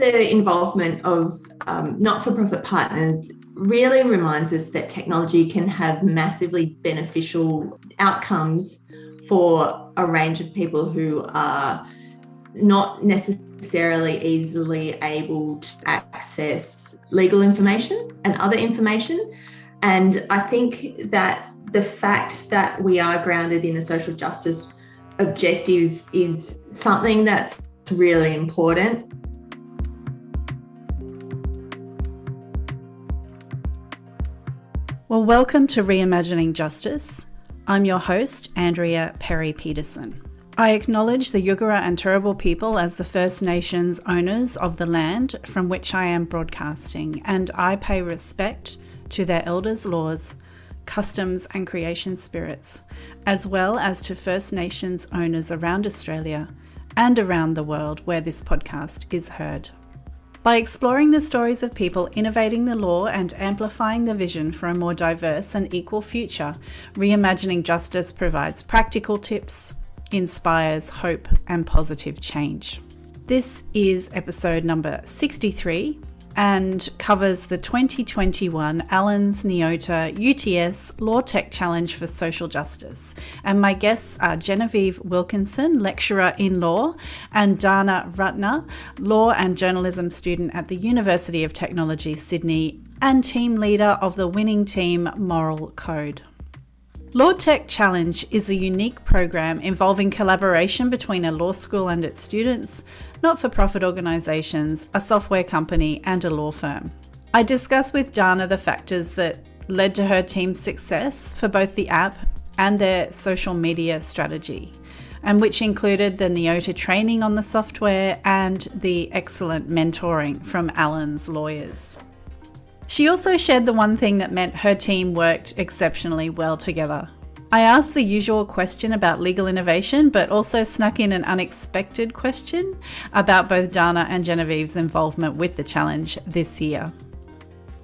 the involvement of not-for-profit partners really reminds us that technology can have massively beneficial outcomes for a range of people who are not necessarily easily able to access legal information and other information. And I think that the fact that we are grounded in the social justice objective is something that's really important. Well, welcome to Reimagining Justice. I'm your host, Andrea Perry-Peterson. I acknowledge the Yugara and Turrbal people as the First Nations owners of the land from which I am broadcasting, and I pay respect to their elders' laws, customs and creation spirits, as well as to First Nations owners around Australia and around the world where this podcast is heard. By exploring the stories of people innovating the law and amplifying the vision for a more diverse and equal future, Reimagining Justice provides practical tips, inspires hope and positive change. This is episode number 63 and covers the 2021 Allens Neota UTS Law Tech Challenge for Social Justice. And my guests are Genevieve Wilkinson, lecturer in law, and Dana Ratner, law and journalism student at the University of Technology, Sydney, and team leader of the winning team Moral Code. Law Tech Challenge is a unique program involving collaboration between a law school and its students, not-for-profit organisations, a software company and a law firm. I discuss with Dana the factors that led to her team's success for both the app and their social media strategy, and which included the Neota training on the software and the excellent mentoring from Allens lawyers. She also shared the one thing that meant her team worked exceptionally well together. I asked the usual question about legal innovation, but also snuck in an unexpected question about both Dana and Genevieve's involvement with the challenge this year.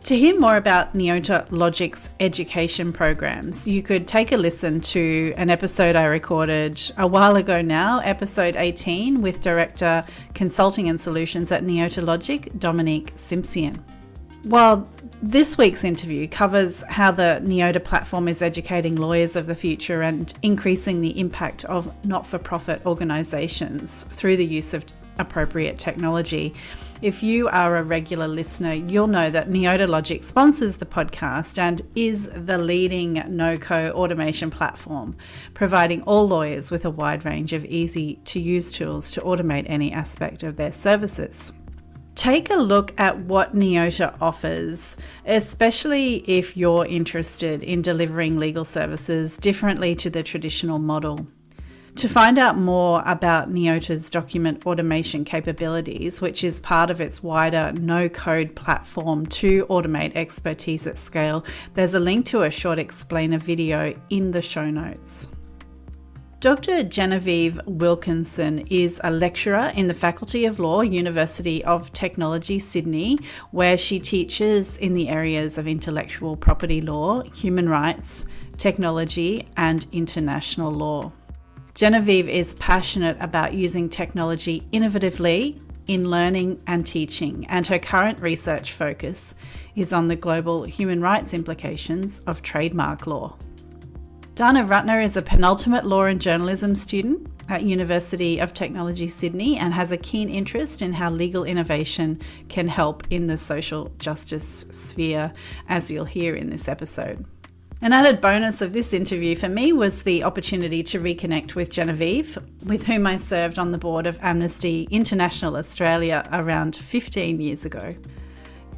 To hear more about Neota Logic's education programs, you could take a listen to an episode I recorded a while ago now, episode 18, with Director Consulting and Solutions at Neota Logic, Dominique Simpson. While this week's interview covers how the Neota platform is educating lawyers of the future and increasing the impact of not-for-profit organisations through the use of appropriate technology, if you are a regular listener, you'll know that Neota Logic sponsors the podcast and is the leading no-code automation platform, providing all lawyers with a wide range of easy-to-use tools to automate any aspect of their services. Take a look at what Neota offers, especially if you're interested in delivering legal services differently to the traditional model. To find out more about Neota's document automation capabilities, which is part of its wider no-code platform to automate expertise at scale, there's a link to a short explainer video in the show notes. Dr. Genevieve Wilkinson is a lecturer in the Faculty of Law, University of Technology, Sydney, where she teaches in the areas of intellectual property law, human rights, technology, and international law. Genevieve is passionate about using technology innovatively in learning and teaching, and her current research focus is on the global human rights implications of trademark law. Dana Ratner is a penultimate law and journalism student at University of Technology, Sydney, and has a keen interest in how legal innovation can help in the social justice sphere, as you'll hear in this episode. An added bonus of this interview for me was the opportunity to reconnect with Genevieve, with whom I served on the board of Amnesty International Australia around 15 years ago.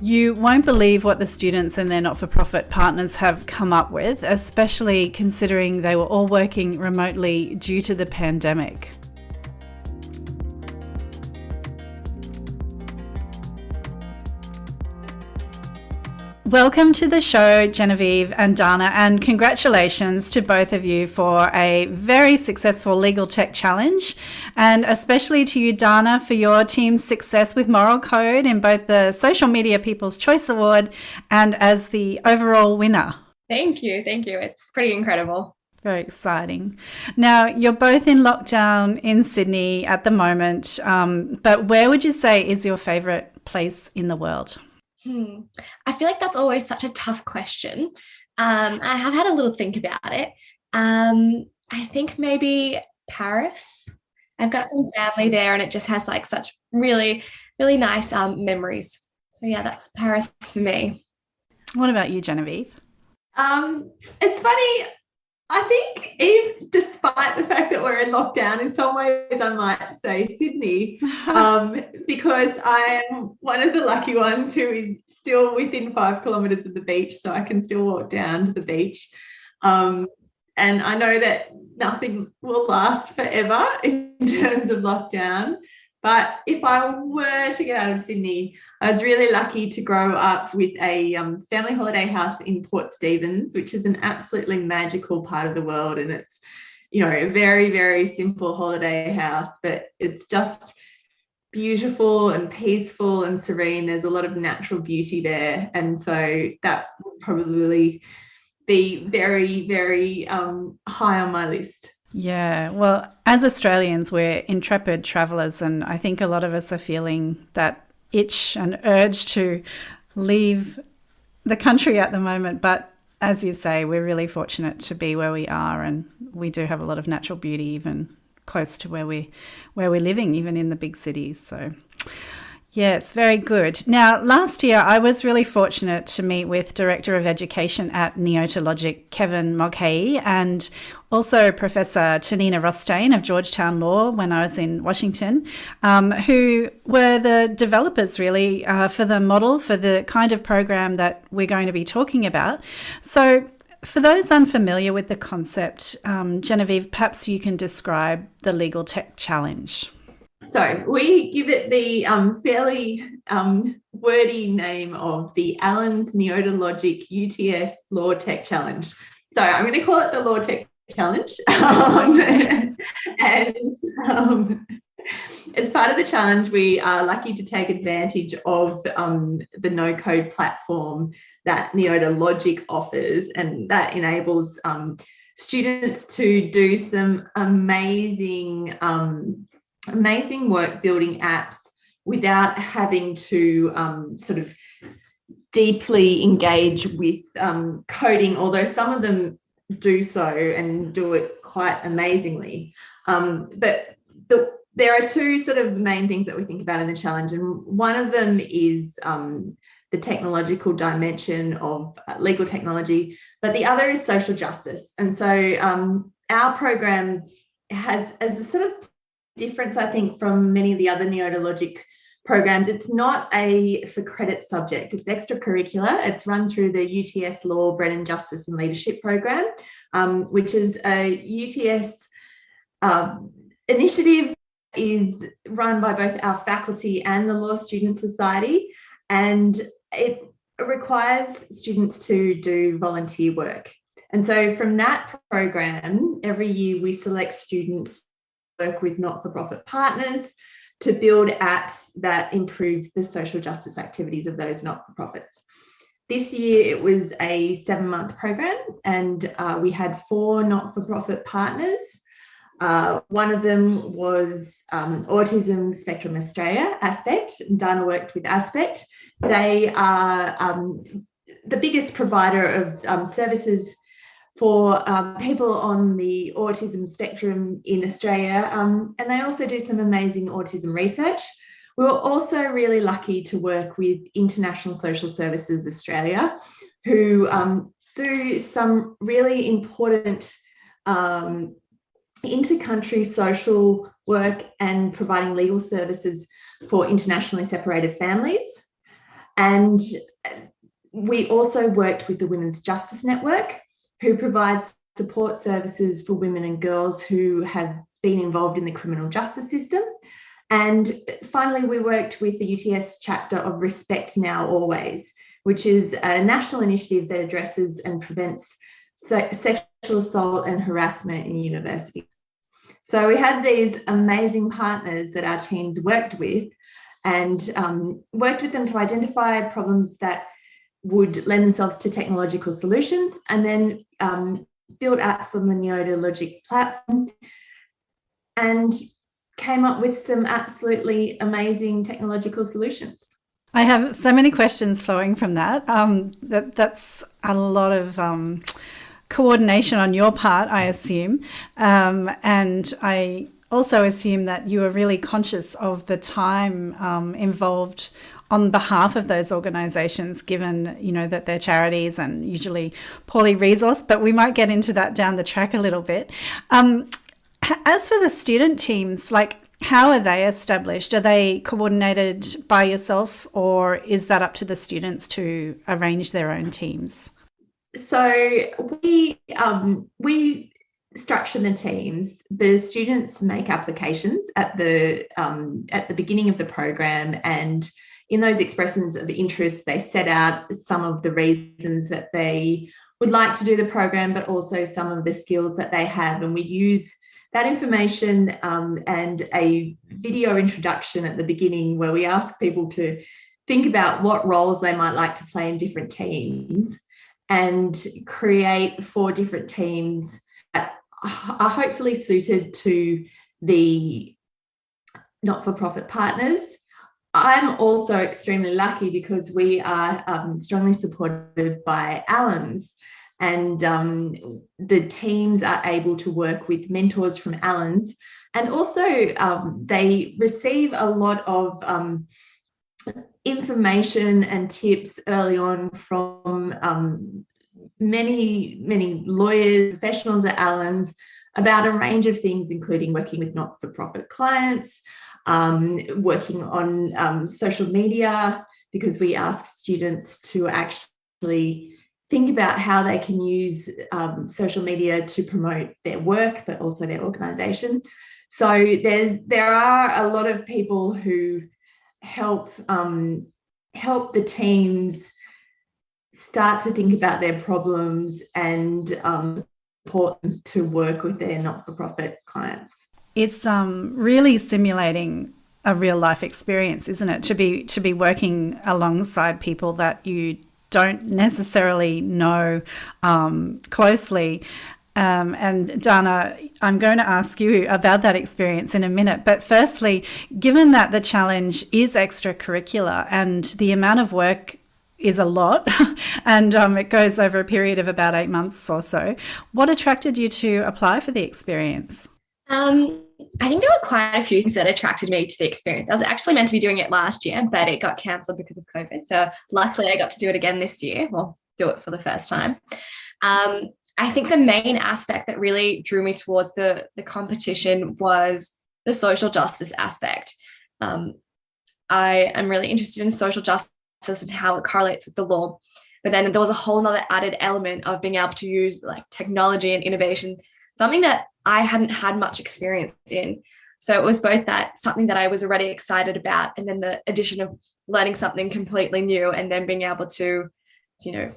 You won't believe what the students and their not-for-profit partners have come up with, especially considering they were all working remotely due to the pandemic. Welcome to the show, Genevieve and Dana, and congratulations to both of you for a very successful legal tech challenge, and especially to you, Dana, for your team's success with Moral Code in both the Social Media People's Choice Award and as the overall winner. Thank you. It's pretty incredible. Very exciting. Now, you're both in lockdown in Sydney at the moment, but where would you say is your favourite place in the world? I feel like that's always such a tough question. I have had a little think about it. I think maybe Paris. I've got some family there and it just has like such really, really nice memories. So yeah, that's Paris for me. What about you, Genevieve? It's funny. I think even despite the fact that we're in lockdown, in some ways I might say Sydney, because I am one of the lucky ones who is still within 5 kilometres of the beach, so I can still walk down to the beach. And I know that nothing will last forever in terms of lockdown. But if I were to get out of Sydney, I was really lucky to grow up with a family holiday house in Port Stephens, which is an absolutely magical part of the world. And it's, a very, very simple holiday house, but it's just beautiful and peaceful and serene. There's a lot of natural beauty there. And so that would probably be very, very high on my list. Yeah, well, as Australians, we're intrepid travellers, and I think a lot of us are feeling that itch and urge to leave the country at the moment. But as you say, we're really fortunate to be where we are, and we do have a lot of natural beauty even close to where we're living, even in the big cities. So yes, very good. Now, last year I was really fortunate to meet with Director of Education at Neotologic, Kevin Mulcahy, and also Professor Tanina Rostein of Georgetown Law when I was in Washington, who were the developers really for the model for the kind of program that we're going to be talking about. So for those unfamiliar with the concept, Genevieve, perhaps you can describe the Legal Tech Challenge. So we give it the fairly wordy name of the Allen's Neotologic UTS Law Tech Challenge. So I'm going to call it the Law Tech Challenge. As part of the challenge, we are lucky to take advantage of the no-code platform that Neotologic offers, and that enables students to do some amazing work building apps without having to sort of deeply engage with coding, although some of them do so and do it quite amazingly. But there are two sort of main things that we think about in the challenge, and one of them is the technological dimension of legal technology, but the other is social justice. And so our program has, as a sort of difference, I think, from many of the other Neotologic programs, it's not a for credit subject. It's extracurricular. It's run through the UTS Law, Bread and Justice and Leadership program, which is a UTS initiative, is run by both our faculty and the Law Student Society, and it requires students to do volunteer work. And so from that program, every year we select students to work with not-for-profit partners to build apps that improve the social justice activities of those not-for-profits. This year it was a 7-month program, and we had 4 not-for-profit partners. One of them was Autism Spectrum Australia, Aspect. Dana worked with Aspect. They are the biggest provider of services for people on the autism spectrum in Australia, and they also do some amazing autism research. We were also really lucky to work with International Social Services Australia, who do some really important inter-country social work and providing legal services for internationally separated families. And we also worked with the Women's Justice Network, who provides support services for women and girls who have been involved in the criminal justice system. And finally, we worked with the UTS chapter of Respect Now Always, which is a national initiative that addresses and prevents sexual assault and harassment in universities. So we had these amazing partners that our teams worked with, and worked with them to identify problems that would lend themselves to technological solutions, and then built apps on the Neota Logic platform, and came up with some absolutely amazing technological solutions. I have so many questions flowing from that. That's a lot of coordination on your part, I assume. And I also assume that you are really conscious of the time involved on behalf of those organisations, given, you know, that they're charities and usually poorly resourced, but we might get into that down the track a little bit. As for the student teams, like, how are they established? Are they coordinated by yourself, or is that up to the students to arrange their own teams? So we structure the teams. The students make applications at the beginning of the program, and in those expressions of interest, they set out some of the reasons that they would like to do the program, but also some of the skills that they have, and we use that information and a video introduction at the beginning where we ask people to think about what roles they might like to play in different teams, and create 4 different teams that are hopefully suited to the not-for-profit partners. I'm also extremely lucky because we are strongly supported by Allens. And the teams are able to work with mentors from Allens. And also they receive a lot of information and tips early on from many lawyers, professionals at Allens about a range of things, including working with not-for-profit clients, working on social media, because we ask students to actually think about how they can use social media to promote their work, but also their organisation. So there are a lot of people who help the teams start to think about their problems and support them to work with their not-for-profit clients. It's really simulating a real life experience, isn't it? To be working alongside people that you don't necessarily know closely. And Dana, I'm going to ask you about that experience in a minute. But firstly, given that the challenge is extracurricular and the amount of work is a lot and it goes over a period of about 8 months or so, what attracted you to apply for the experience? I think there were quite a few things that attracted me to the experience. I was actually meant to be doing it last year, but it got cancelled because of COVID. So luckily I got to do it again this year. Well, do it for the first time. I think the main aspect that really drew me towards the competition was the social justice aspect. I am really interested in social justice and how it correlates with the law. But then there was a whole nother added element of being able to use like technology and innovation, something that I hadn't had much experience in. So it was both that something that I was already excited about, and then the addition of learning something completely new, and then being able to, you know,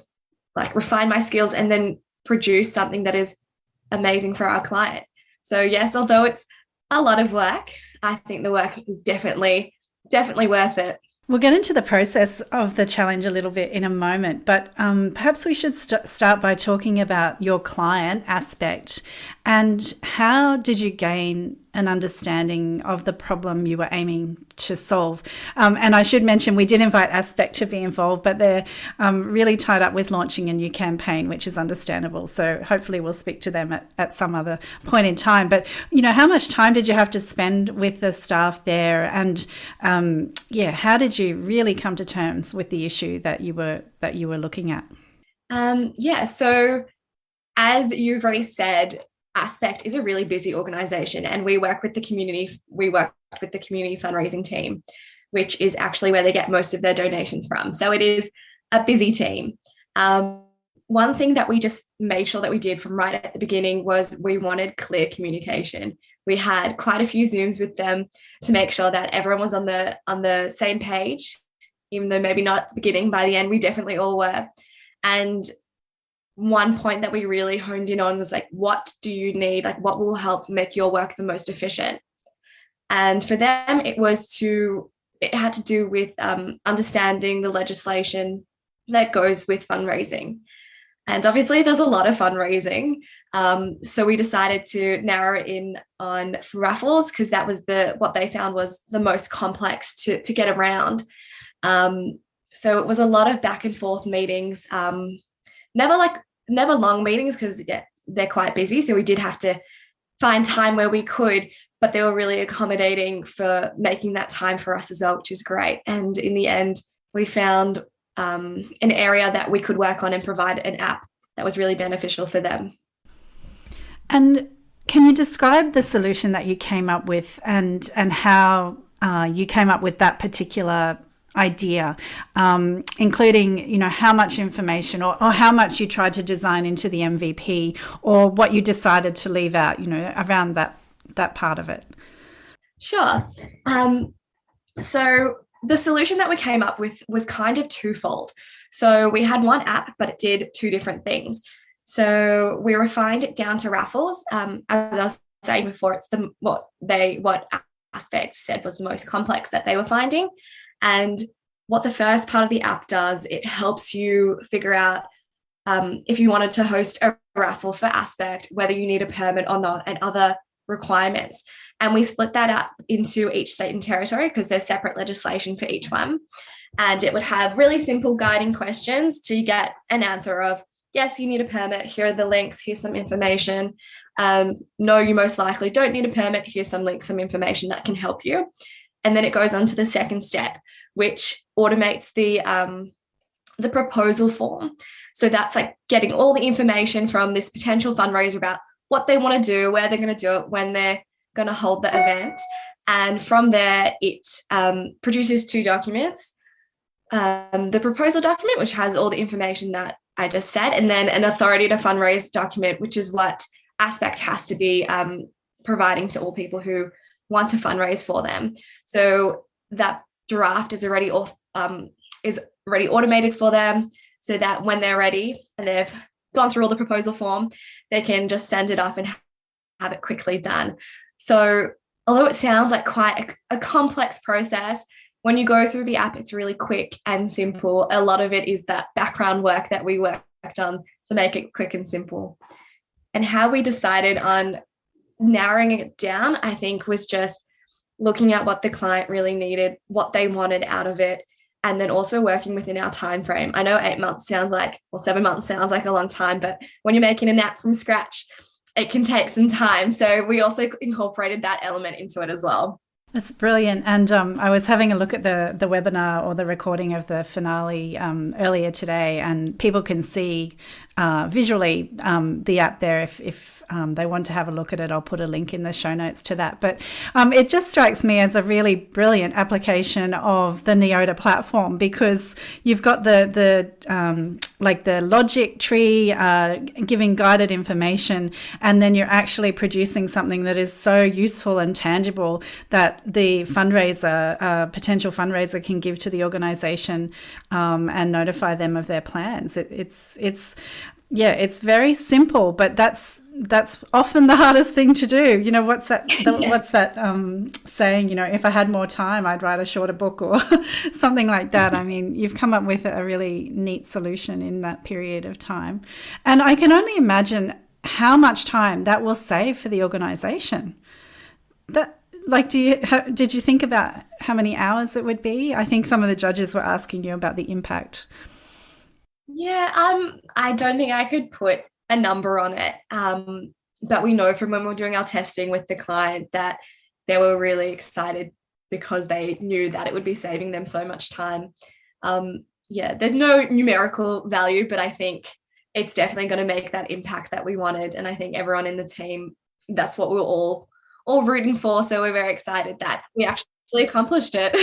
like refine my skills and then produce something that is amazing for our client. So yes, although it's a lot of work, I think the work is definitely worth it. We'll get into the process of the challenge a little bit in a moment, but perhaps we should start by talking about your client aspect and how did you gain an understanding of the problem you were aiming to solve. And I should mention we did invite Aspect to be involved, but they're really tied up with launching a new campaign, which is understandable. So hopefully we'll speak to them at some other point in time. But, you know, how much time did you have to spend with the staff there? And how did you really come to terms with the issue that you were looking at? So as you've already said, Aspect is a really busy organisation, and we work with the community. We work with the community fundraising team, which is actually where they get most of their donations from. So it is a busy team. One thing that we just made sure that we did from right at the beginning was we wanted clear communication. We had quite a few Zooms with them to make sure that everyone was on the same page, even though maybe not at the beginning. By the end, we definitely all were. And one point that we really honed in on was like, what do you need? Like, what will help make your work the most efficient? And for them, it had to do with understanding the legislation that goes with fundraising. And obviously there's a lot of fundraising. So we decided to narrow it in on raffles because that was what they found was the most complex to get around. So it was a lot of back and forth meetings, never long meetings because they're quite busy. So we did have to find time where we could, but they were really accommodating for making that time for us as well, which is great. And in the end, we found an area that we could work on and provide an app that was really beneficial for them. And can you describe the solution that you came up with and how you came up with that particular idea, including, how much information or how much you tried to design into the MVP or what you decided to leave out, around that part of it? Sure. So the solution that we came up with was kind of twofold. So we had one app, but it did two different things. So we refined it down to raffles. As I was saying before, it's what Aspect said was the most complex that they were finding. And what the first part of the app does, it helps you figure out if you wanted to host a raffle for Aspect, whether you need a permit or not, and other requirements. And we split that up into each state and territory because there's separate legislation for each one. And it would have really simple guiding questions to get an answer of, yes, you need a permit. Here are the links. Here's some information. No, you most likely don't need a permit. Here's some links, some information that can help you. And then it goes on to the second step, which automates the proposal form. So that's like getting all the information from this potential fundraiser about what they want to do, where they're going to do it, when they're going to hold the event. And from there, it produces two documents. The proposal document, which has all the information that I just said, and then an authority to fundraise document, which is what Aspect has to be providing to all people who want to fundraise for them. So that draft is already automated for them so that when they're ready and they've gone through all the proposal form, they can just send it off and have it quickly done. So although it sounds like quite a complex process, when you go through the app, it's really quick and simple. A lot of it is that background work that we worked on to make it quick and simple. And how we decided on narrowing it down, I think, was just looking at what the client really needed, what they wanted out of it, and then also working within our time frame. I know 7 months sounds like a long time, but when you're making an app from scratch, it can take some time. So we also incorporated that element into it as well. That's brilliant. And I was having a look at the webinar or the recording of the finale earlier today, and people can see visually the app there. If they want to have a look at it, I'll put a link in the show notes to that. But it just strikes me as a really brilliant application of the Neota platform, because you've got the logic tree giving guided information, and then you're actually producing something that is so useful and tangible that the potential fundraiser can give to the organisation and notify them of their plans. It's very simple, but that's often the hardest thing to do. What's that saying? If I had more time, I'd write a shorter book or something like that. I mean, you've come up with a really neat solution in that period of time, and I can only imagine how much time that will save for the organisation. Did you think about how many hours it would be? I think some of the judges were asking you about the impact. Yeah, I don't think I could put a number on it. But we know from when we were doing our testing with the client that they were really excited because they knew that it would be saving them so much time. There's no numerical value, but I think it's definitely going to make that impact that we wanted. And I think everyone in the team, that's what we were all rooting for. So we're very excited that we actually accomplished it.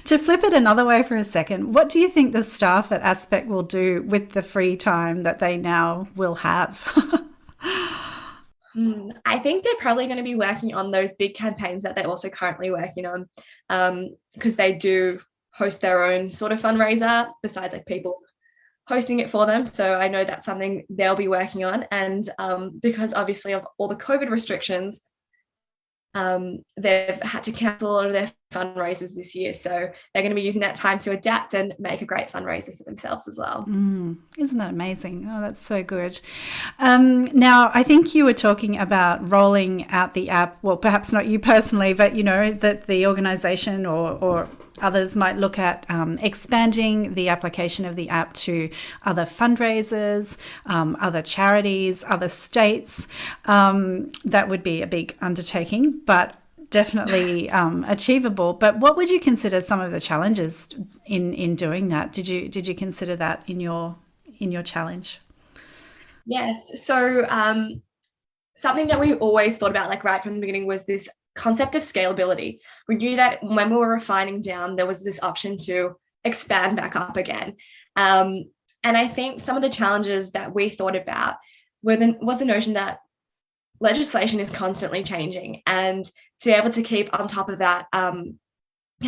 To flip it another way for a second, what do you think the staff at Aspect will do with the free time that they now will have? I think they're probably going to be working on those big campaigns that they're also currently working on, because they do host their own sort of fundraiser besides like people hosting it for them. So I know that's something they'll be working on. And because obviously of all the COVID restrictions, they've had to cancel a lot of their fundraisers this year. So they're going to be using that time to adapt and make a great fundraiser for themselves as well. Isn't that amazing? Oh, that's so good. Now, I think you were talking about rolling out the app. Well, perhaps not you personally, but, that the organisation or others might look at expanding the application of the app to other fundraisers, other charities, other states. That would be a big undertaking, but definitely achievable. But what would you consider some of the challenges in doing that? Did you consider that in your challenge? Yes. So something that we always thought about, like right from the beginning, was this concept of scalability. We knew that when we were refining down, there was this option to expand back up again. And I think some of the challenges that we thought about was the notion that legislation is constantly changing, and to be able to keep on top of that can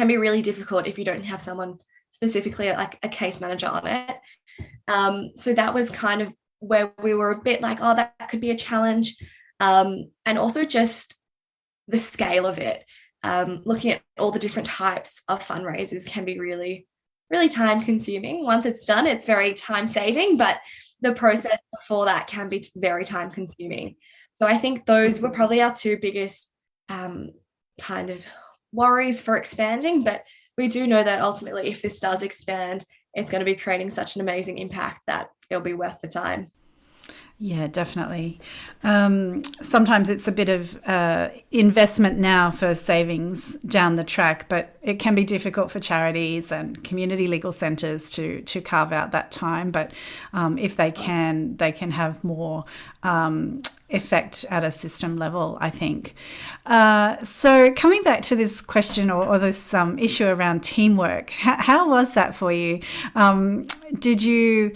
be really difficult if you don't have someone specifically like a case manager on it. So that was kind of where we were a bit like, oh, that could be a challenge. And also just the scale of it. Looking at all the different types of fundraisers can be really, really time consuming. Once it's done, it's very time saving, but the process before that can be very time consuming. So I think those were probably our two biggest kind of worries for expanding. But we do know that ultimately, if this does expand, it's going to be creating such an amazing impact that it'll be worth the time. Yeah, definitely. Sometimes it's a bit of investment now for savings down the track, but it can be difficult for charities and community legal centres to carve out that time. But if they can have more effect at a system level, I think. So coming back to this question or this issue around teamwork, how was that for you? Did you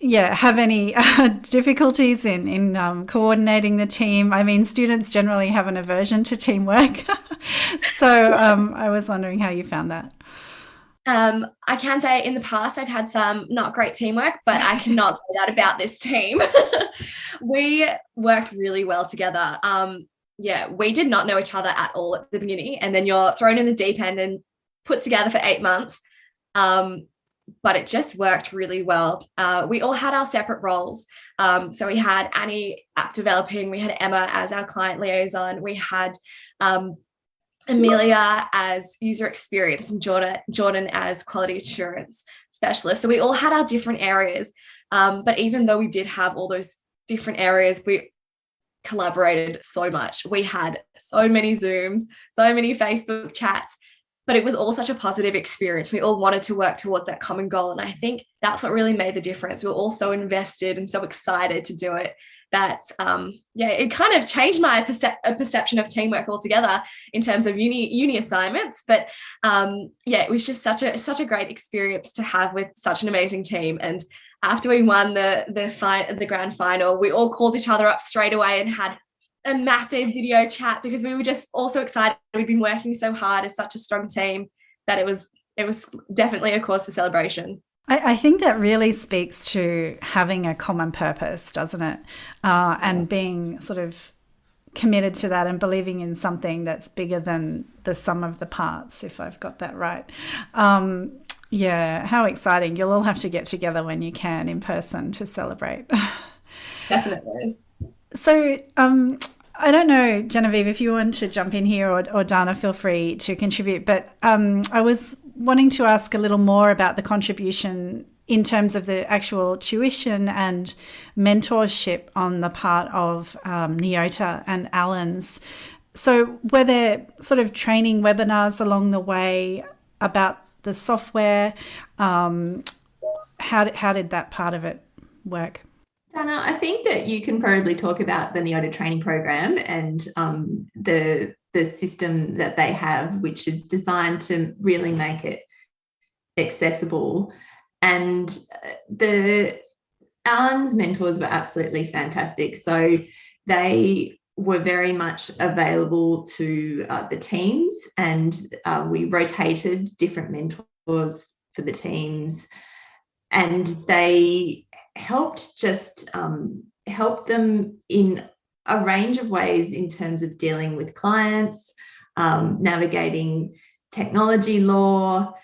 have any difficulties in coordinating the team? I mean, students generally have an aversion to teamwork. So I was wondering how you found that. I can say in the past I've had some not great teamwork, but I cannot say that about this team. We worked really well together. We did not know each other at all at the beginning, and then you're thrown in the deep end and put together for 8 months. But it just worked really well. We all had our separate roles. So we had Annie app developing, we had Emma as our client liaison, we had Amelia as user experience, and Jordan as quality assurance specialist. So we all had our different areas. But even though we did have all those different areas, we collaborated so much. We had so many Zooms, so many Facebook chats, but it was all such a positive experience. We all wanted to work towards that common goal. And I think that's what really made the difference. We were all so invested and so excited to do it that, it kind of changed my perception of teamwork altogether in terms of uni assignments. But it was just such a great experience to have with such an amazing team. And after we won the grand final, we all called each other up straight away and had a massive video chat, because we were just also excited. We'd been working so hard as such a strong team that it was definitely a cause for celebration. I think that really speaks to having a common purpose, doesn't it? And being sort of committed to that and believing in something that's bigger than the sum of the parts, if I've got that right. How exciting. You'll all have to get together when you can in person to celebrate. Definitely. So I don't know, Genevieve, if you want to jump in here, or Dana, feel free to contribute. But I was wanting to ask a little more about the contribution in terms of the actual tuition and mentorship on the part of Neota and Alan's. So were there sort of training webinars along the way about the software? How did that part of it work? Dana, I think that you can probably talk about the Neota training program and the system that they have, which is designed to really make it accessible. And Alan's mentors were absolutely fantastic. So they were very much available to the teams, and we rotated different mentors for the teams, and they helped help them in a range of ways in terms of dealing with clients, navigating technology law.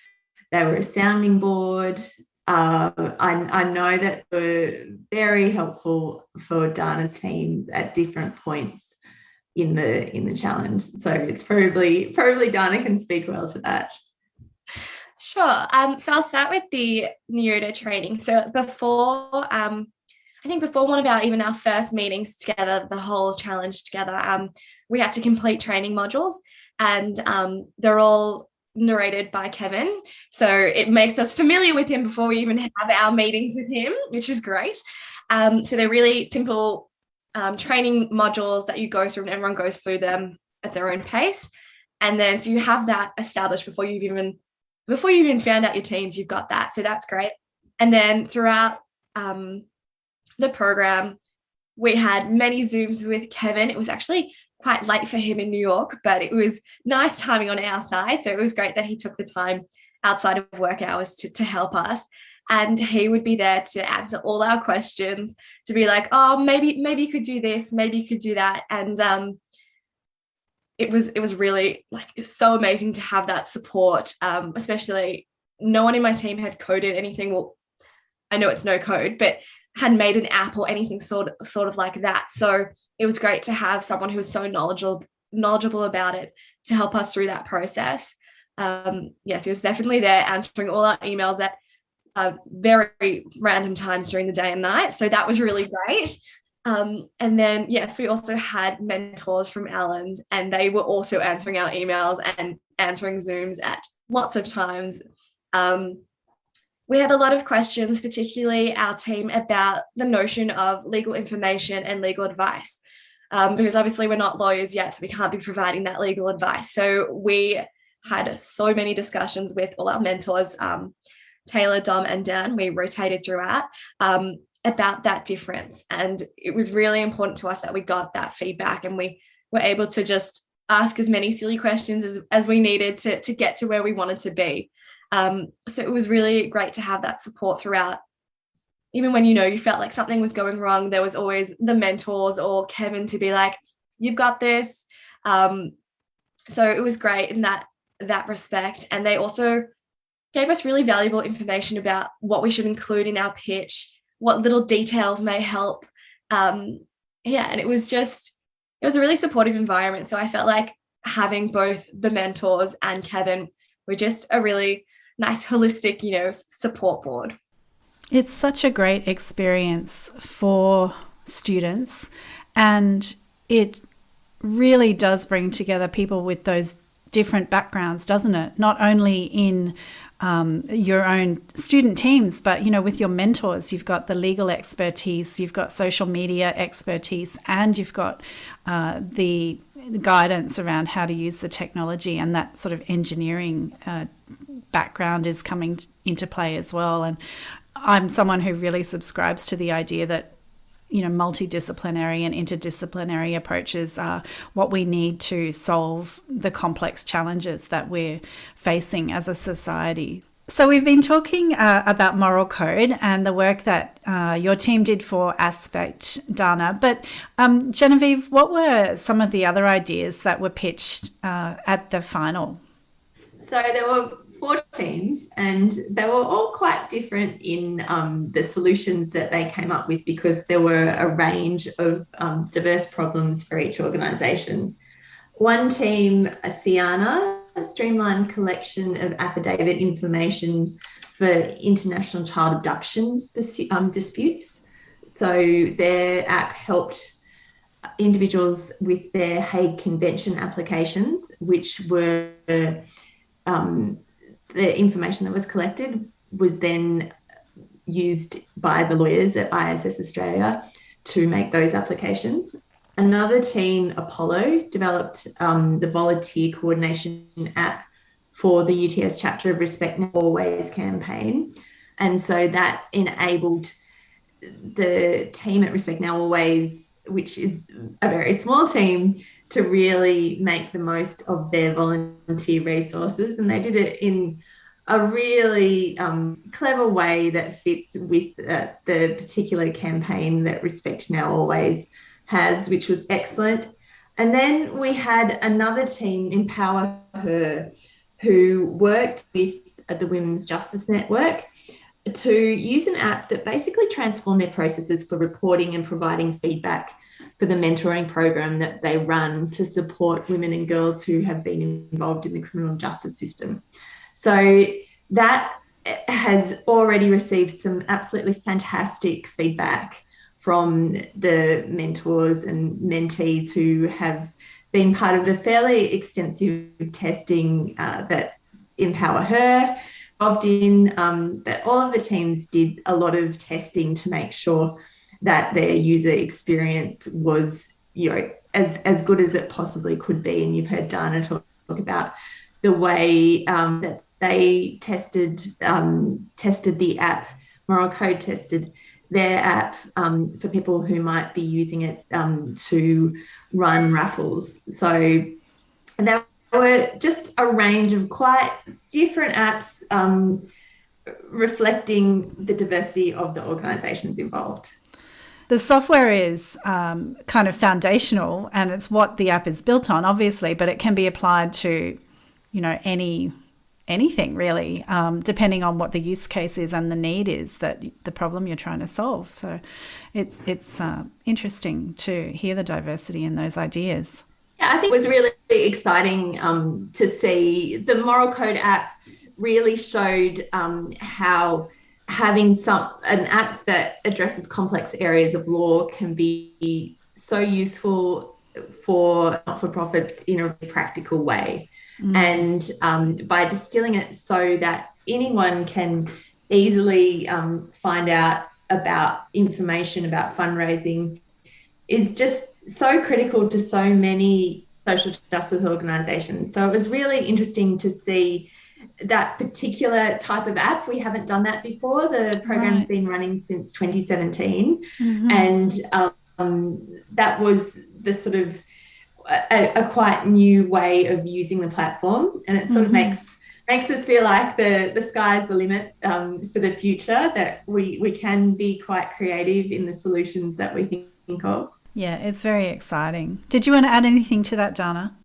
They were a sounding board. I know that were very helpful for Dana's teams at different points in the challenge. So it's probably Dana can speak well to that. Sure. So I'll start with the Neota training. So before, I think before one of our first meetings together, the whole challenge together, we had to complete training modules, and they're all narrated by Kevin. So it makes us familiar with him before we even have our meetings with him, which is great. So they're really simple training modules that you go through, and everyone goes through them at their own pace. And then so you have that established before you've even found out your teams, you've got that. So that's great. And then throughout the program, we had many Zooms with Kevin. It was actually quite late for him in New York, but it was nice timing on our side. So it was great that he took the time outside of work hours to help us. And he would be there to answer all our questions, to be like, oh, maybe you could do this, maybe you could do that. And it was really so amazing to have that support, especially no one in my team had coded anything. Well, I know it's no code, but had made an app or anything sort of like that. So it was great to have someone who was so knowledgeable about it to help us through that process. Yes, he was definitely there answering all our emails at very random times during the day and night. So that was really great. And then, yes, we also had mentors from Allen's, and they were also answering our emails and answering Zooms at lots of times. We had a lot of questions, particularly our team, about the notion of legal information and legal advice, because obviously we're not lawyers yet, so we can't be providing that legal advice. So we had so many discussions with all our mentors, Taylor, Dom, and Dan. We rotated throughout about that difference. And it was really important to us that we got that feedback, and we were able to just ask as many silly questions as we needed to get to where we wanted to be. So it was really great to have that support throughout. Even when, you felt like something was going wrong, there was always the mentors or Kevin to be like, you've got this. So it was great in that respect. And they also gave us really valuable information about what we should include in our pitch, what little details may help. And it was a really supportive environment. So I felt like having both the mentors and Kevin were just a really nice, holistic, support board. It's such a great experience for students, and it really does bring together people with those different backgrounds, doesn't it? Not only in your own student teams, but, with your mentors, you've got the legal expertise, you've got social media expertise, and you've got the guidance around how to use the technology, and that sort of engineering background is coming into play as well. And I'm someone who really subscribes to the idea that multidisciplinary and interdisciplinary approaches are what we need to solve the complex challenges that we're facing as a society. So we've been talking about moral code and the work that your team did for Aspect, Dana. But Genevieve, what were some of the other ideas that were pitched at the final? So there were 4 teams, and they were all quite different in the solutions that they came up with, because there were a range of diverse problems for each organisation. One team, Siana, a streamlined collection of affidavit information for international child abduction disputes. So their app helped individuals with their Hague Convention applications, which were the information that was collected was then used by the lawyers at ISS Australia to make those applications. Another team, Apollo, developed the volunteer coordination app for the UTS chapter of Respect Now Always campaign. And so that enabled the team at Respect Now Always, which is a very small team, to really make the most of their volunteer resources. And they did it in a really clever way that fits with the particular campaign that Respect Now Always has, which was excellent. And then we had another team, Empower Her, who worked with the Women's Justice Network to use an app that basically transformed their processes for reporting and providing feedback for the mentoring program that they run to support women and girls who have been involved in the criminal justice system. So that has already received some absolutely fantastic feedback from the mentors and mentees who have been part of the fairly extensive testing that Empower Her involved in. But all of the teams did a lot of testing to make sure that their user experience was, as good as it possibly could be. And you've heard Dana talk about the way that they tested the app. Moral Code tested their app for people who might be using it to run raffles. So there were just a range of quite different apps reflecting the diversity of the organisations involved. The software is kind of foundational, and it's what the app is built on, obviously, but it can be applied to, anything really, depending on what the use case is and the need is, that the problem you're trying to solve. So it's interesting to hear the diversity in those ideas. Yeah, I think it was really exciting to see the Moral Code app really showed how having an app that addresses complex areas of law can be so useful for not-for-profits in a practical way. And by distilling it so that anyone can easily find out about information about fundraising is just so critical to so many social justice organisations. So it was really interesting to see that particular type of app. We haven't done that before. The program's been running since 2017. And that was the sort of a quite new way of using the platform. And it sort of makes us feel like the sky's the limit for the future, that we can be quite creative in the solutions that we think of. Yeah, it's very exciting. Did you want to add anything to that, Dana?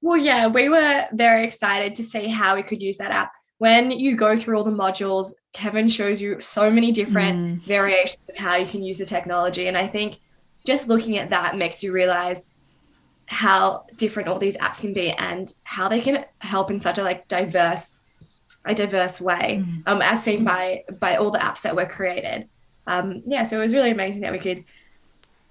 Well, yeah, we were very excited to see how we could use that app. When you go through all the modules, Kevin shows you so many different variations of how you can use the technology. And I think just looking at that makes you realize how different all these apps can be and how they can help in such a diverse way, as seen by all the apps that were created. So it was really amazing that we could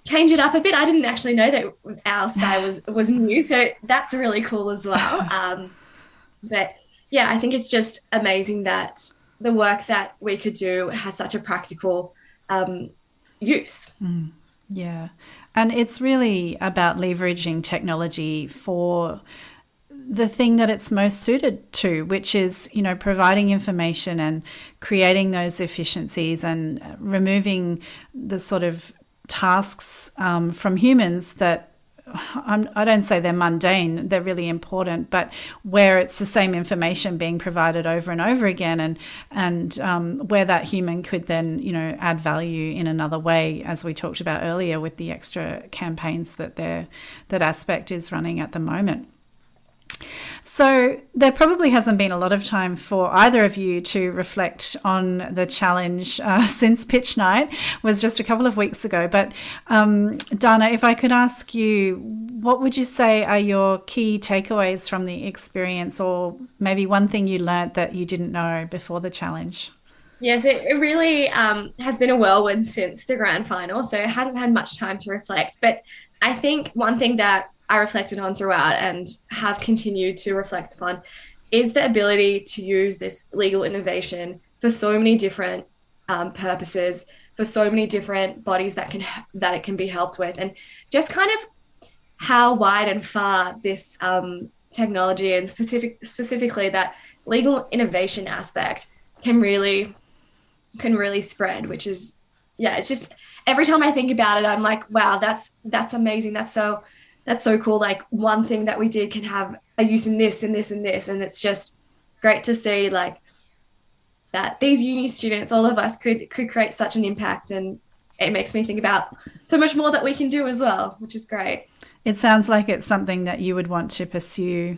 change it up a bit. I didn't actually know that our style was new, so that's really cool as well. But yeah, I think it's just amazing that the work that we could do has such a practical use. Yeah, and it's really about leveraging technology for the thing that it's most suited to, which is, providing information and creating those efficiencies and removing the sort of tasks from humans that I don't say they're mundane, they're really important, but where it's the same information being provided over and over again, and where that human could then, add value in another way, as we talked about earlier with the extra campaigns that Aspect is running at the moment. So there probably hasn't been a lot of time for either of you to reflect on the challenge since pitch night was just a couple of weeks ago. But Dana, if I could ask you, what would you say are your key takeaways from the experience, or maybe one thing you learnt that you didn't know before the challenge? Yes, it really has been a whirlwind since the grand final, so I hadn't had much time to reflect. But I think one thing that I reflected on throughout and have continued to reflect upon is the ability to use this legal innovation for so many different purposes, for so many different bodies that it can be helped with, and just kind of how wide and far this technology and specifically that legal innovation aspect can really spread, which is, it's just every time I think about it, I'm like, wow, that's amazing. That's so cool. Like, one thing that we did can have a use in this and this and this. And it's just great to see that these uni students, all of us could create such an impact. And it makes me think about so much more that we can do as well, which is great. It sounds like it's something that you would want to pursue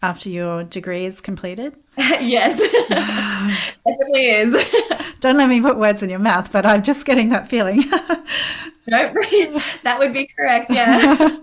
after your degree is completed. Yes, definitely is. Don't let me put words in your mouth, but I'm just getting that feeling. Nope, that would be correct, yeah.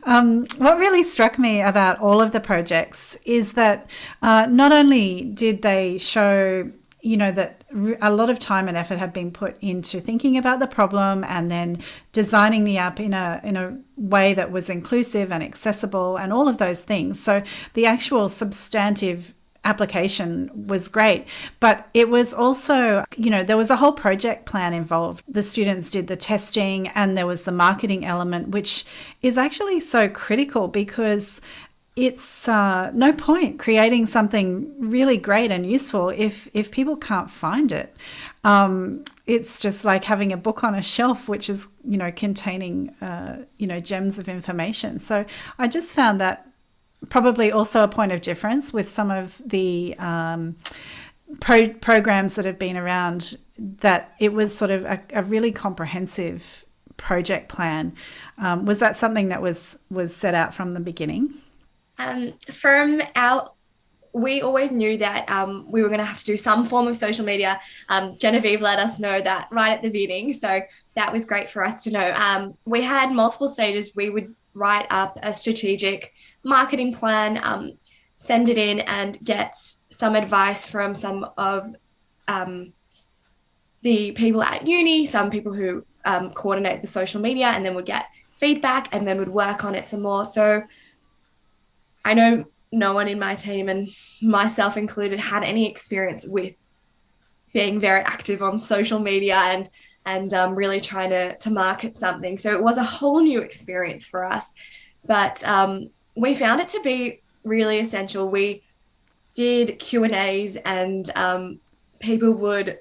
What really struck me about all of the projects is that not only did they show, that a lot of time and effort had been put into thinking about the problem and then designing the app in a way that was inclusive and accessible and all of those things. So the actual substantive application was great, but it was also, there was a whole project plan involved. The students did the testing and there was the marketing element, which is actually so critical because it's no point creating something really great and useful if people can't find it. It's just like having a book on a shelf, which is, containing, gems of information. So I just found that probably also a point of difference with some of the programs that have been around, that it was sort of a really comprehensive project plan. Was that something that was set out from the beginning? We always knew that we were going to have to do some form of social media. Genevieve let us know that right at the beginning, so that was great for us to know. We had multiple stages. We would write up a strategic marketing plan, send it in and get some advice from some of the people at uni, some people who coordinate the social media, and then would get feedback and then would work on it some more. So I know no one in my team, and myself included, had any experience with being very active on social media and really trying to market something. So it was a whole new experience for us. But we found it to be really essential. We did Q&As and people would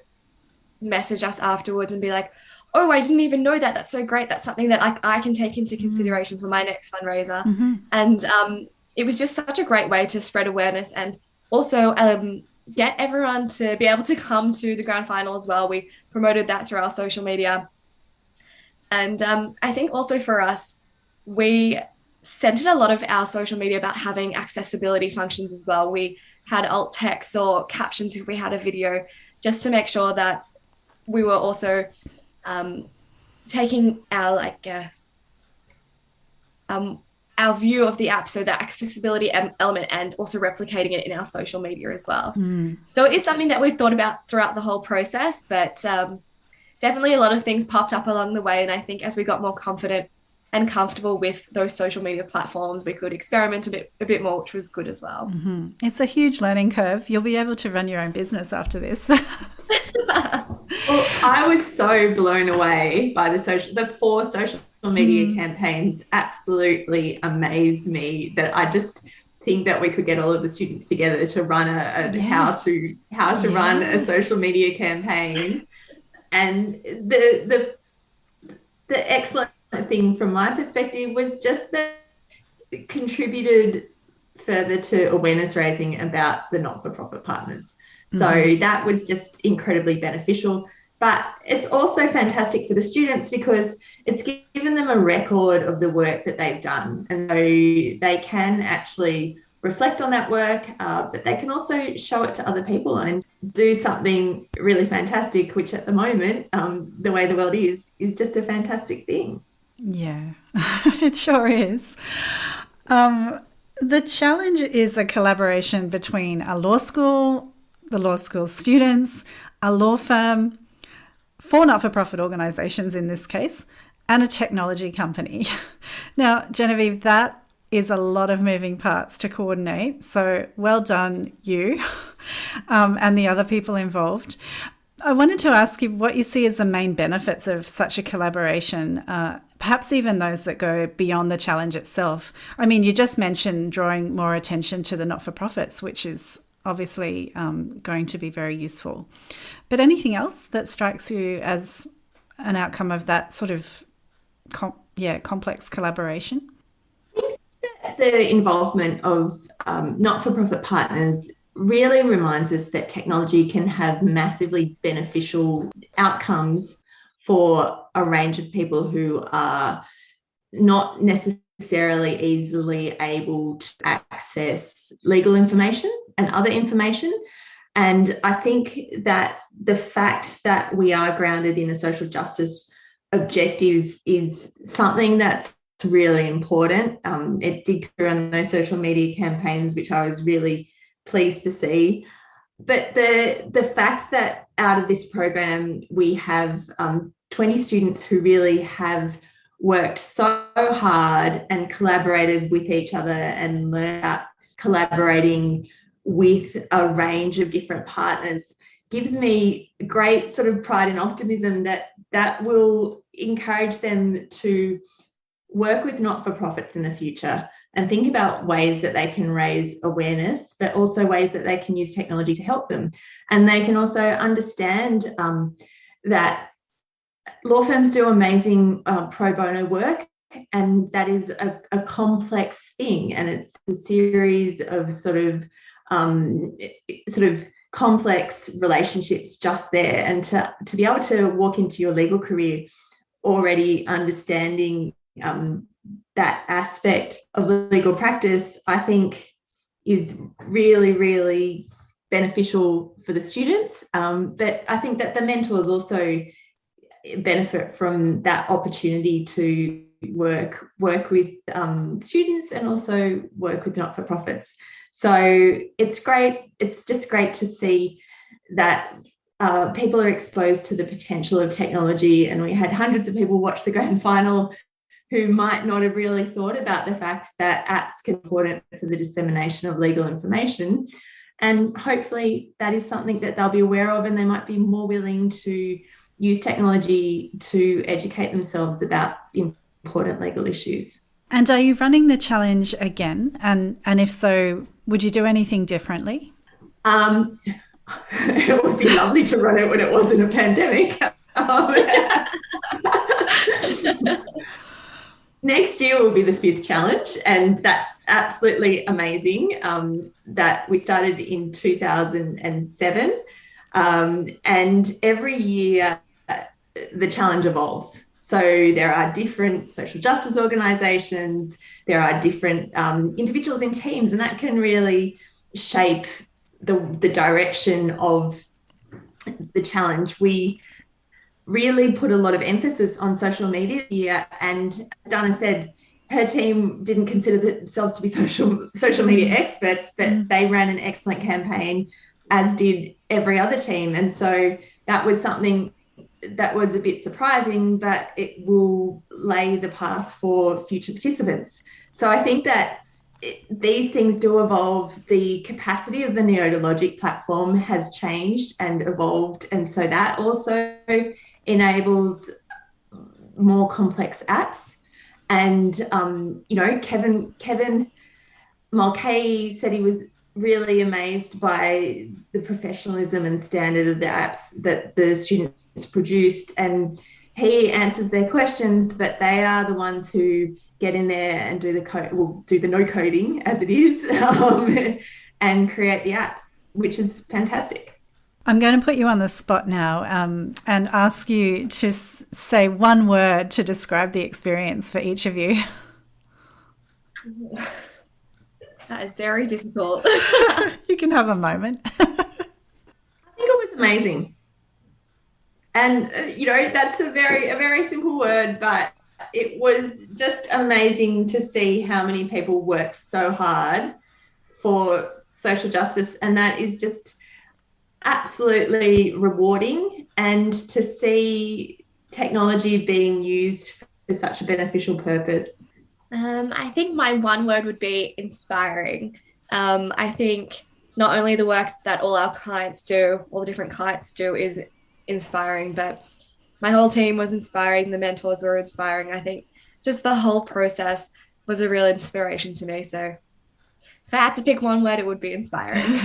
message us afterwards and be like, oh, I didn't even know that. That's so great. That's something that I can take into consideration for my next fundraiser. Mm-hmm. And it was just such a great way to spread awareness and also get everyone to be able to come to the grand final as well. We promoted that through our social media. And I think also for us, we centered a lot of our social media about having accessibility functions as well. We had alt text or captions if we had a video, just to make sure that we were also taking our our view of the app, so that accessibility element, and also replicating it in our social media as well. So it is something that we've thought about throughout the whole process, but definitely a lot of things popped up along the way. And I think as we got more confident and comfortable with those social media platforms, we could experiment a bit more, which was good as well. Mm-hmm. It's a huge learning curve. You'll be able to run your own business after this. Well, I was so blown away by the 4 social media campaigns. Absolutely amazed me, that I just think that we could get all of the students together to run how to run a social media campaign. And the excellent thing from my perspective was just that it contributed further to awareness raising about the not-for-profit partners. So that was just incredibly beneficial. But it's also fantastic for the students because it's given them a record of the work that they've done. And so they can actually reflect on that work, but they can also show it to other people and do something really fantastic, which at the moment, the way the world is just a fantastic thing. Yeah, it sure is. The challenge is a collaboration between a law school, the law school students, a law firm, 4 not-for-profit organisations in this case, and a technology company. Now, Genevieve, that is a lot of moving parts to coordinate. So well done, you and the other people involved. I wanted to ask you what you see as the main benefits of such a collaboration, perhaps even those that go beyond the challenge itself. I mean, you just mentioned drawing more attention to the not-for-profits, which is obviously going to be very useful. But anything else that strikes you as an outcome of that sort of complex collaboration? The involvement of not-for-profit partners really reminds us that technology can have massively beneficial outcomes for a range of people who are not necessarily easily able to access legal information and other information. And I think that the fact that we are grounded in a social justice objective is something that's really important. It did go on those social media campaigns, which I was really pleased to see. But the fact that out of this program, we have 20 students who really have worked so hard and collaborated with each other and learned about collaborating with a range of different partners gives me great sort of pride and optimism that will encourage them to work with not-for-profits in the future and think about ways that they can raise awareness, but also ways that they can use technology to help them. And they can also understand that law firms do amazing pro bono work, and that is a complex thing, and it's a series of sort of complex relationships just there. And to be able to walk into your legal career already understanding that aspect of legal practice, I think is really, really beneficial for the students. But I think that the mentors also benefit from that opportunity to work with students and also work with not-for-profits. So it's great. It's just great to see that people are exposed to the potential of technology. And we had hundreds of people watch the grand final who might not have really thought about the fact that apps can be important for the dissemination of legal information. And hopefully that is something that they'll be aware of, and they might be more willing to use technology to educate themselves about important legal issues. And are you running the challenge again? And if so, would you do anything differently? It would be lovely to run it when it wasn't a pandemic. Next year will be the 5th challenge, and that's absolutely amazing. That we started in 2007, and every year the challenge evolves. So there are different social justice organisations, there are different individuals in teams, and that can really shape the direction of the challenge. We really put a lot of emphasis on social media here, and as Dana said, her team didn't consider themselves to be social media experts, but they ran an excellent campaign, as did every other team. And so that was something that was a bit surprising, but it will lay the path for future participants. So I think that these things do evolve. The capacity of the Neurologic platform has changed and evolved, and so that also enables more complex apps. And Kevin Mulcahy said he was really amazed by the professionalism and standard of the apps that the students produced, and he answers their questions, but they are the ones who get in there and do the no coding, as it is, and create the apps, which is fantastic. I'm going to put you on the spot now and ask you to say one word to describe the experience for each of you. That is very difficult. You can have a moment. I think it was amazing. And, that's a very simple word, but it was just amazing to see how many people worked so hard for social justice. And that is just absolutely rewarding, and to see technology being used for such a beneficial purpose. I think my one word would be inspiring. I think not only the work that all our clients do, all the different clients do, is inspiring, but my whole team was inspiring. The mentors were inspiring. I think just the whole process was a real inspiration to me. So if I had to pick one word, it would be inspiring.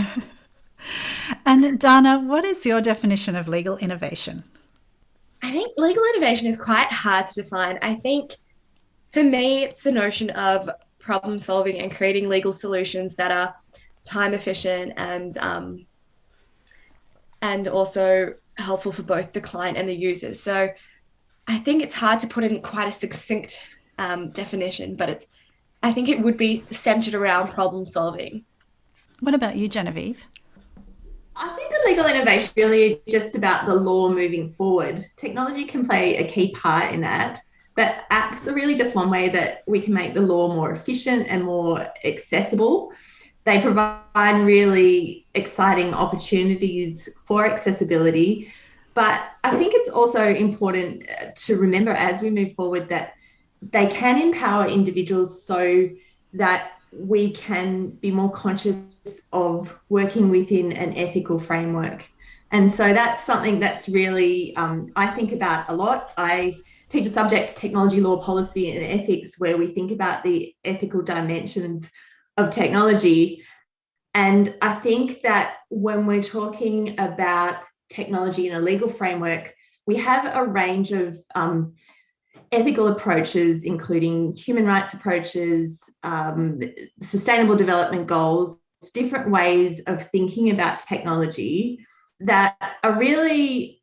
And Dana, what is your definition of legal innovation? I think legal innovation is quite hard to define. I think for me, it's the notion of problem solving and creating legal solutions that are time efficient and also helpful for both the client and the users. So I think it's hard to put in quite a succinct definition, but I think it would be centered around problem solving. What about you, Genevieve? I think the legal innovation really just about the law moving forward. Technology can play a key part in that, but apps are really just one way that we can make the law more efficient and more accessible. They provide really exciting opportunities for accessibility, but I think it's also important to remember as we move forward that they can empower individuals so that we can be more conscious of working within an ethical framework. And so that's something that's really, I think about a lot. I teach a subject, technology, law, policy and ethics, where we think about the ethical dimensions of technology. And I think that when we're talking about technology in a legal framework, we have a range of ethical approaches, including human rights approaches, sustainable development goals, different ways of thinking about technology that are really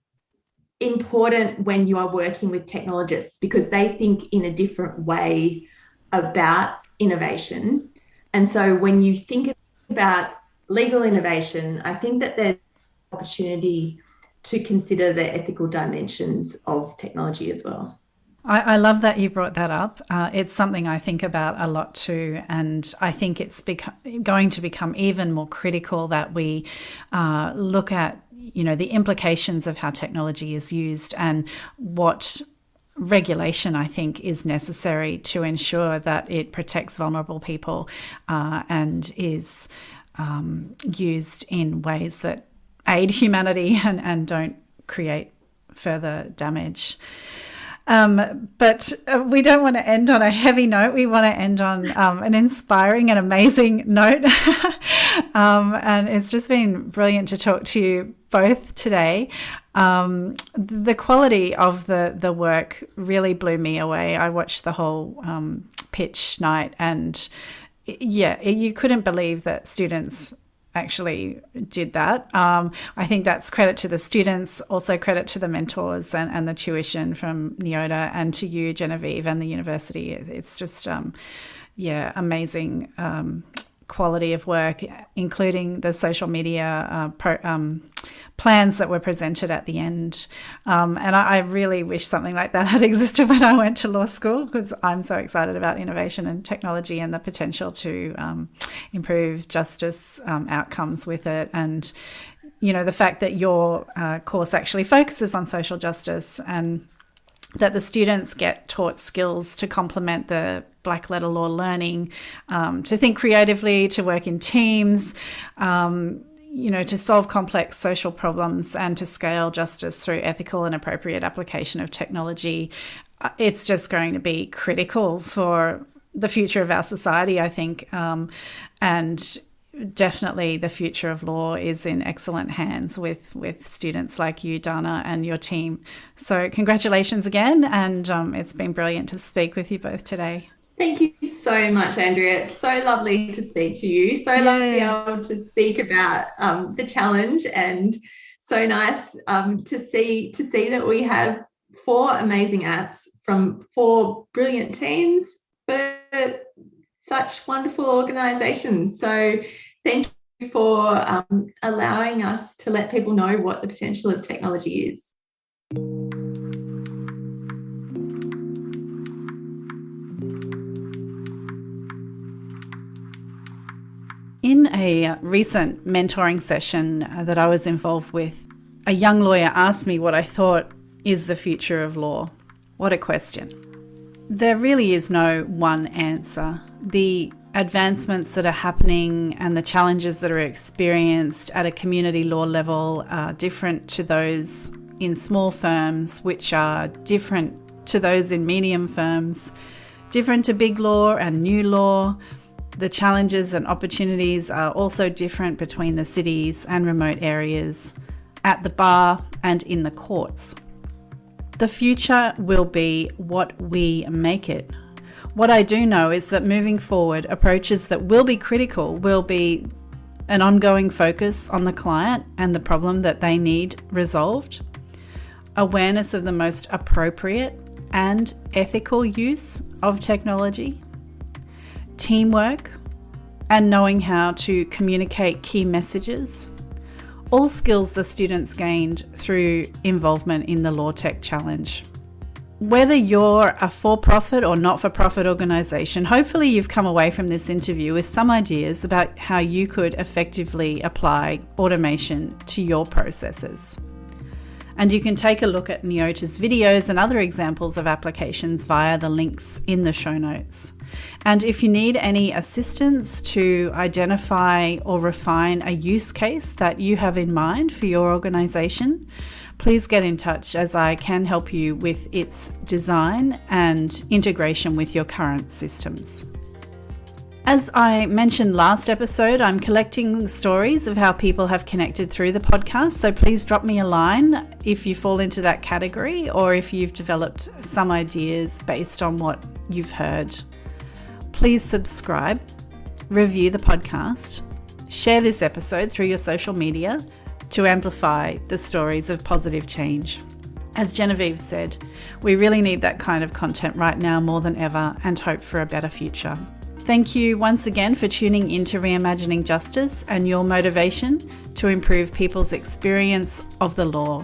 important when you are working with technologists, because they think in a different way about innovation. And so when you think about legal innovation, I think that there's opportunity to consider the ethical dimensions of technology as well. I love that you brought that up. It's something I think about a lot too, and I think it's going to become even more critical that we look at, the implications of how technology is used and what regulation I think is necessary to ensure that it protects vulnerable people and is used in ways that aid humanity and don't create further damage. But we don't want to end on a heavy note. We want to end on an inspiring and amazing note. And it's just been brilliant to talk to you both today. The quality of the work really blew me away. I watched the whole pitch night, and you couldn't believe that students actually did that. I think that's credit to the students, also credit to the mentors and the tuition from NEOTA, and to you, Genevieve, and the university. It's just, amazing quality of work, including the social media plans that were presented at the end. And I really wish something like that had existed when I went to law school, because I'm so excited about innovation and technology and the potential to improve justice outcomes with it. And, the fact that your course actually focuses on social justice, and that the students get taught skills to complement the black letter law learning, to think creatively, to work in teams, to solve complex social problems and to scale justice through ethical and appropriate application of technology. It's just going to be critical for the future of our society, I think. And definitely the future of law is in excellent hands with students like you, Dana, and your team. So congratulations again. And it's been brilliant to speak with you both today. Thank you so much, Andrea. It's so lovely to speak to you. So lovely to be able to speak about the challenge, and so nice to see that we have 4 amazing apps from 4 brilliant teams, but such wonderful organisations. So thank you for allowing us to let people know what the potential of technology is. In a recent mentoring session that I was involved with, a young lawyer asked me what I thought is the future of law. What a question. There really is no one answer. The advancements that are happening and the challenges that are experienced at a community law level are different to those in small firms, which are different to those in medium firms, different to big law and new law. The challenges and opportunities are also different between the cities and remote areas, at the bar and in the courts. The future will be what we make it. What I do know is that moving forward, approaches that will be critical will be an ongoing focus on the client and the problem that they need resolved. awareness of the most appropriate and ethical use of technology, teamwork, and knowing how to communicate key messages, all skills the students gained through involvement in the Law Tech Challenge. Whether you're a for-profit or not-for-profit organisation, hopefully you've come away from this interview with some ideas about how you could effectively apply automation to your processes. And you can take a look at Neota's videos and other examples of applications via the links in the show notes. And if you need any assistance to identify or refine a use case that you have in mind for your organisation, please get in touch, as I can help you with its design and integration with your current systems. As I mentioned last episode, I'm collecting stories of how people have connected through the podcast, so please drop me a line if you fall into that category or if you've developed some ideas based on what you've heard. Please subscribe, review the podcast, share this episode through your social media to amplify the stories of positive change. As Genevieve said, we really need that kind of content right now more than ever, and hope for a better future. Thank you once again for tuning into Reimagining Justice and your motivation to improve people's experience of the law.